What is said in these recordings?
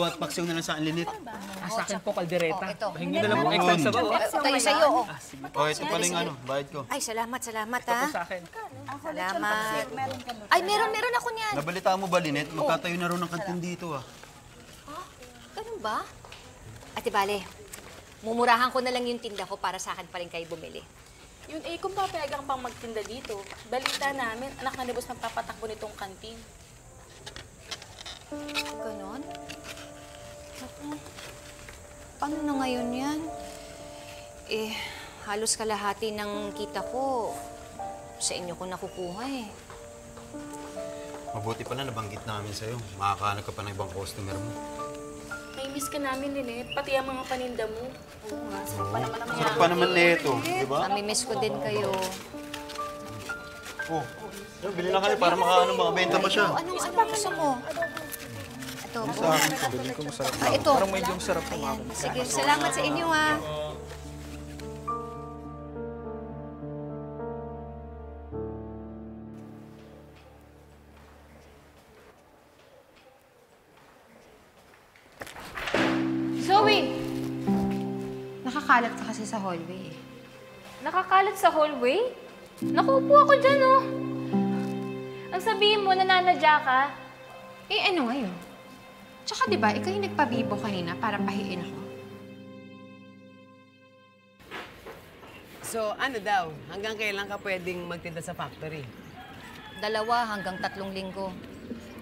Linggo at paksiw na lang sa Linit. Sa akin po, kaldereta. ito. Hingi na lang po extra sabaw. Tayo sa'yo, oh. Ito pala yung bayad ko. Ay, salamat, Ito ha. sa akin. Salamat. Ay, meron ako niyan. Nabalita mo ba, Linet? Magtatayo na rin ng kantin dito, Ganun ba? Ate Bale, mumurahan ko na lang yung tinda ko para sa akin pa rin kayo bumili. Yun kung papayagan pang magtinda dito, balita namin, anak na ni boss magpapatakbo nitong kantin. Ganon? Naku, paano na ngayon yan? Halos kalahati ng kita ko sa inyo ko nakukuha Mabuti pala nabanggit namin sa'yo. Makakahanap ka pa ng ibang customer mo. May miss ka namin, Linet, pati ang mga paninda mo. Oo nga, sarap pa naman ang Sarap pa naman nito, di ba? Mamimiss ko din kayo. Bili na kayo para mga benta mo siya. Anong gusto mo? Ito po. Sa akin to. Feeling ko masarap Ah, ito. Parang medyo sarap po, ma'am. Sige, salamat sa inyo, ha. Zoe! Nakakalat ka kasi sa hallway. Nakakalat sa hallway? Nakuupo ako dyan, oh. Ang sabihin mo, nananadya ka. Ano ngayon? Tsaka diba, ikaw yung nagpabibo kanina para pahiin ako. So, ano daw? Hanggang kailan ka pwedeng magtinda sa factory? 2 hanggang 3 linggo.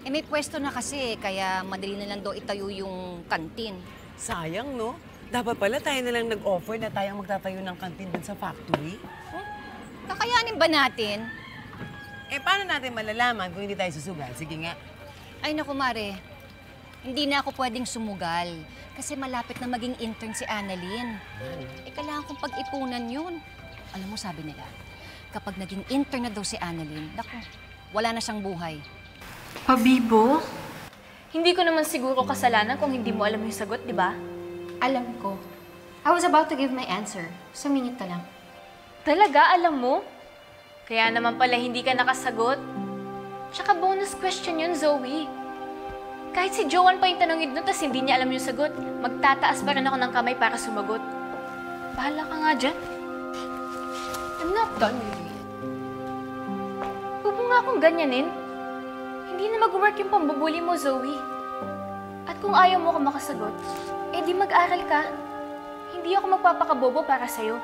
May pwesto na kasi, kaya madali na lang daw itayo yung kantin. Sayang, no? Dapat pala tayo na lang nag-offer na tayo magtatayo ng kantin dun sa factory. Kakayanin ba natin? Paano natin malalaman kung hindi tayo susugal? Sige nga. Ay, naku, Mare. Hindi na ako pwedeng sumugal. Kasi malapit na maging intern si Annalyn. Kailangan kong pag-ipunan yun. Alam mo, sabi nila, kapag naging intern na daw si Annalyn, naku, wala na siyang buhay. Pabibo? Hindi ko naman siguro kasalanan kung hindi mo alam yung sagot, di ba? Alam ko. I was about to give my answer. Sumingit ka lang. Talaga, alam mo? Kaya naman pala hindi ka nakasagot. Tsaka bonus question yun, Zoe. Kahit si Joanne pa yung tanongin doon, tas hindi niya alam yung sagot, magtataas pa rin ako ng kamay para sumagot. Bahala ka nga dyan. I'm not done with you yet. Huwag mo nga akong ganyanin. Hindi na mag-work yung pambubuli mo, Zoe. At kung ayaw mo ako makasagot, di mag-aral ka. Hindi ako magpapakabobo para sa'yo.